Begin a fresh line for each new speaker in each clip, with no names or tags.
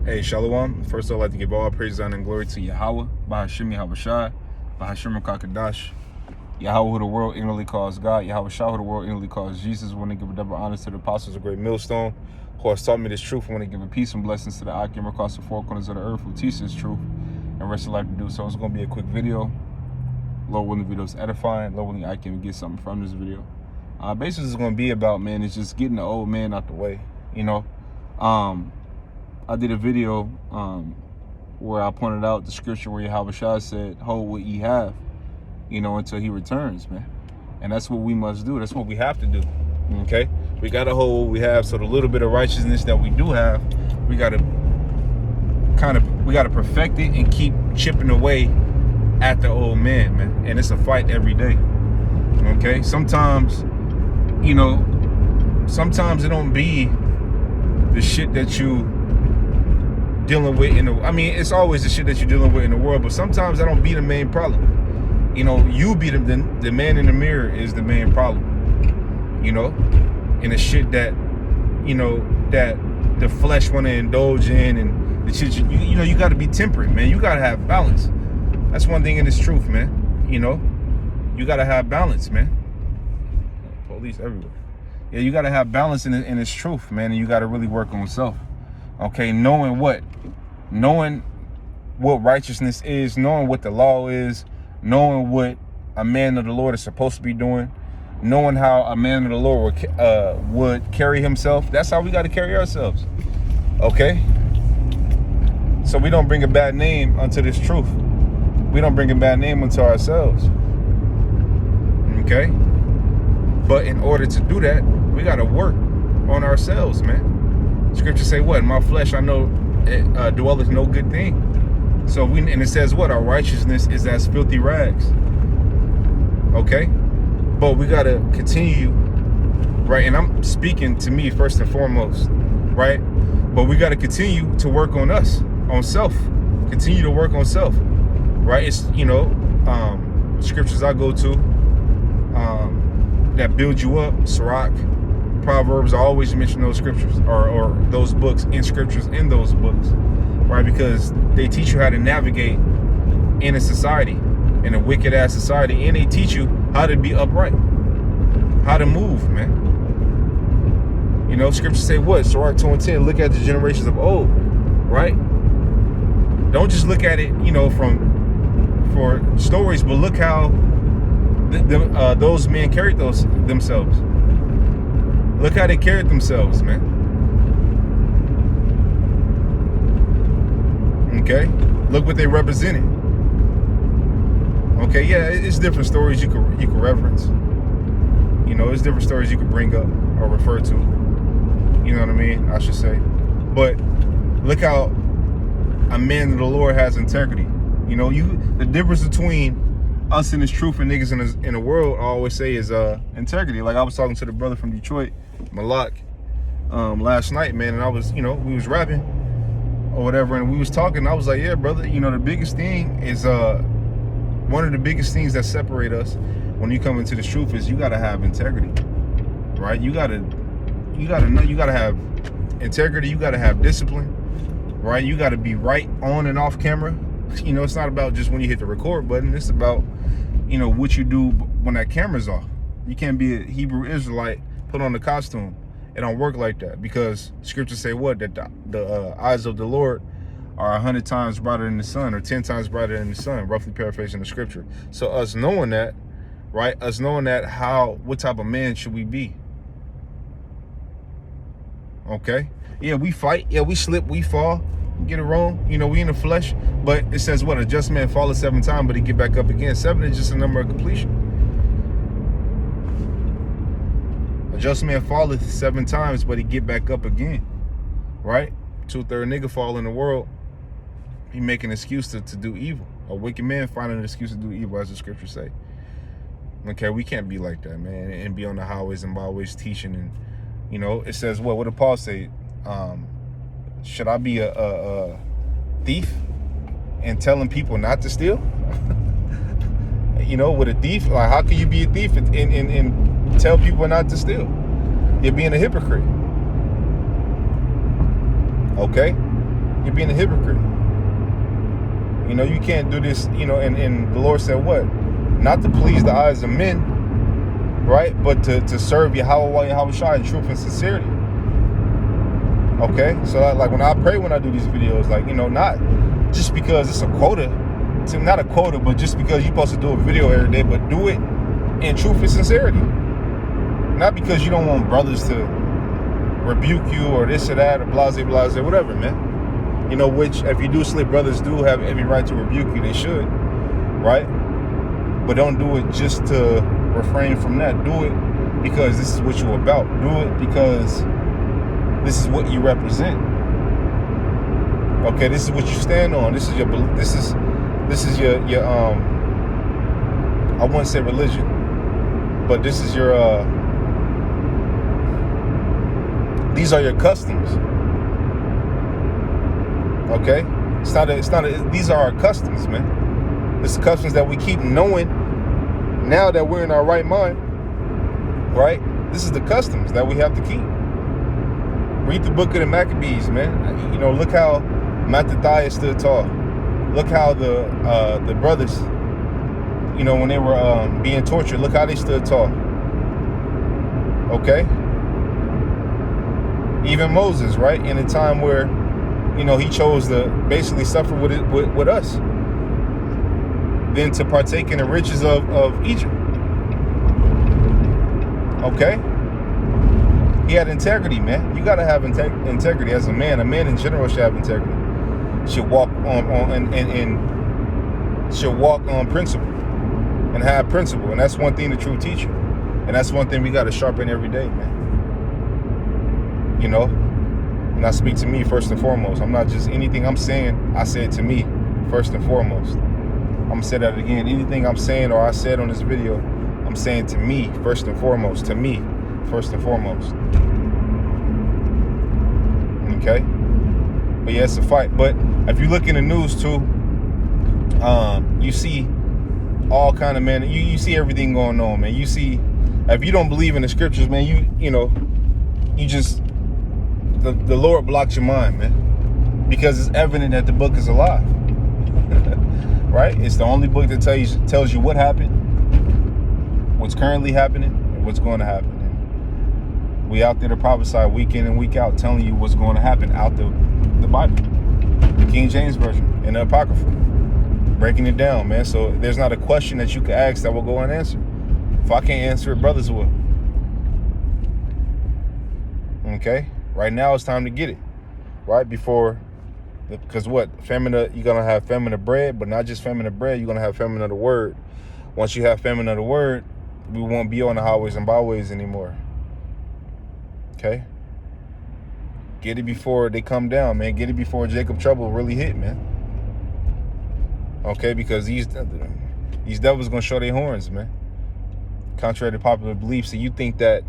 Hey, Shalom. First, I'd like to give all praise, honor, and glory to Yahweh, Bahashim Yahushai, Bahashim Kakadash, Yahweh, who the world ignorantly calls God, Yahweh Shah, who the world ignorantly calls Jesus. Want to give a double honor to the apostles of Great Millstone, who has taught me this truth. I want to give a peace and blessings to the Akim across the four corners of the earth, who teach this truth and rest of life to do so. It's going to be a quick video. Lord willing, the video is edifying. Lord willing, I can get something from this video. Basically, it's going to be about, man, it's just getting the old man out the way, you know. I did a video where I pointed out the scripture where Yahweh Shah said, hold what ye have, you know, until he returns, man. And that's what we must do. That's what we have to do, okay? We got to hold what we have, so the little bit of righteousness that we do have, we got to perfect it and keep chipping away at the old man, man. And it's a fight every day, okay? Sometimes, you know, sometimes it don't be the shit that you dealing with it's always the shit that you're dealing with in the world, but sometimes that don't be the main problem. You know, you be the man in the mirror is the main problem, you know, and the shit that, you know, that the flesh want to indulge in, and the shit you know, you got to be temperate, man. You got to have balance. That's one thing in this truth, man. You know, you got to have balance, man. Police everywhere. Yeah, you got to have balance in this truth, man, and you got to really work on self. Okay, knowing what righteousness is, knowing what the law is, knowing what a man of the Lord is supposed to be doing, knowing how a man of the Lord would carry himself. That's how we got to carry ourselves. Okay? So we don't bring a bad name unto this truth. We don't bring a bad name unto ourselves. Okay? But in order to do that, we got to work on ourselves, man. Scripture say what? In my flesh I know dwelleth no good thing. So and it says what? Our righteousness is as filthy rags. Okay? But we gotta continue, right? And I'm speaking to me first and foremost, right? But we gotta continue to work on us, on self. Continue to work on self. Right? It's, you know, scriptures I go to that build you up, Sirach, Proverbs, I always mention those scriptures or those books in scriptures in those books, right? Because they teach you how to navigate in a society, in a wicked ass society, and they teach you how to be upright, how to move, man. You know, scriptures say what? Sirach 2:10, look at the generations of old, right? Don't just look at it, you know, for stories, but look how those men carried themselves. Look how they carried themselves, man. Okay? Look what they represented. Okay, yeah, it's different stories you could reference. You know, it's different stories you could bring up or refer to. You know what I mean? I should say. But look how a man of the Lord has integrity. You know, the difference between us in this truth and niggas in the world, I always say, is integrity. Like I was talking to the brother from Detroit, Malak, last night, man, and I was, you know, we was rapping or whatever, and we was talking, and I was like, yeah, brother, you know, the biggest thing is one of the biggest things that separate us when you come into this truth is you gotta have integrity, right? You gotta know, you gotta have integrity, you gotta have discipline, right? You gotta be right on and off camera. You know, it's not about just when you hit the record button. It's about, you know, what you do when that camera's off. You can't be a Hebrew Israelite, put on the costume. It don't work like that, because scriptures say what? That the eyes of the Lord are 100 times brighter than the sun, or 10 times brighter than the sun, roughly paraphrasing the scripture. So us knowing that, right? Us knowing that, what type of man should we be? Okay? Yeah, we fight. Yeah, we slip, we fall. Get it wrong, you know, we in the flesh, but it says what? A just man falleth 7 times, but he get back up again. 7 is just a number of completion. A just man falleth 7 times, but he get back up again, right? 2/3 nigga fall in the world, he make an excuse to do evil. A wicked man find an excuse to do evil, as the scriptures say. Okay, we can't be like that, man, and be on the highways and byways teaching. And, you know, it says what did Paul say? Should I be a thief and telling people not to steal? You know, with a thief, like, how can you be a thief and tell people not to steal? You're being a hypocrite. Okay? You're being a hypocrite. You know, you can't do this, you know, and the Lord said what? Not to please the eyes of men, right? But to serve Yahweh Shai in truth and sincerity. Okay? So like when I pray, when I do these videos, like, you know, not just because it's a quota, not a quota, but just because you're supposed to do a video every day, but do it in truth and sincerity. Not because you don't want brothers to rebuke you or this or that or blase, whatever, man. You know, which if you do slip, brothers do have every right to rebuke you. They should, right? But don't do it just to refrain from that. Do it because this is what you're about. Do it because this is what you represent. Okay, this is what you stand on. This is your I wouldn't say religion, but this is your these are your customs. Okay? These are our customs, man. It's the customs that we keep knowing now that we're in our right mind, right? This is the customs that we have to keep. Read the book of the Maccabees, man. You know, look how Mattathias stood tall. Look how the brothers, you know, when they were being tortured, look how they stood tall. Okay? Even Moses, right? In a time where, you know, he chose to basically suffer with us than to partake in the riches of Egypt. Okay? He had integrity, man. You gotta have integrity as a man. A man in general should have integrity. Should walk on should walk on principle and have principle. And that's one thing the truth teacher. And that's one thing we gotta sharpen every day, man. You know? And I speak to me first and foremost. I'm not just anything I'm saying, I say it to me first and foremost. I'm gonna say that again. Anything I'm saying or I said on this video, I'm saying to me first and foremost. To me first and foremost. Okay? But yeah, it's a fight. But if you look in the news too, you see all kind of, man, you see everything going on, man. You see, if you don't believe in the scriptures, man, you know, you just the Lord blocks your mind, man, because it's evident that the book is a lie. Right? It's the only book that tells you what happened, what's currently happening, and what's going to happen. And we out there to prophesy week in and week out, telling you what's going to happen out the Bible, the King James Version, and the Apocrypha, breaking it down, man. So there's not a question that you can ask that will go unanswered. If I can't answer it, brothers will. Okay? Right now it's time to get it. Right before, because what? Famine, you're going to have famine of bread, but not just famine of bread, you're going to have famine of the word. Once you have famine of the word, we won't be on the highways and byways anymore. Okay? Get it before they come down, man. Get it before Jacob trouble really hit, man. Okay? Because these devils going to show their horns, man. Contrary to popular beliefs. So you think that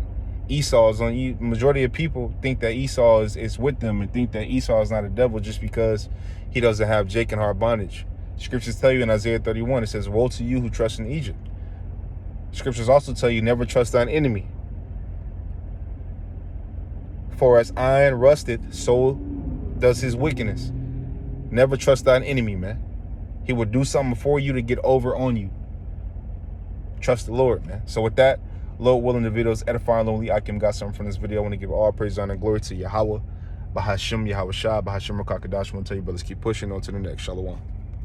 Esau is on you. Majority of people think that Esau is with them and think that Esau is not a devil just because he doesn't have Jake in hard bondage. Scriptures tell you in Isaiah 31, it says, woe to you who trust in Egypt. Scriptures also tell you, never trust thine enemy. For as iron rusteth, so does his wickedness. Never trust thine enemy, man. He will do something for you to get over on you. Trust the Lord, man. So with that, Lord willing, the video is edifying. Only I can got something from this video. I want to give all praise, honor, and glory to Yahweh, Bahashim, Yahweh Shai, Bahashim, Rakakadash. I want to tell you, brothers, keep pushing on to the next. Shalom.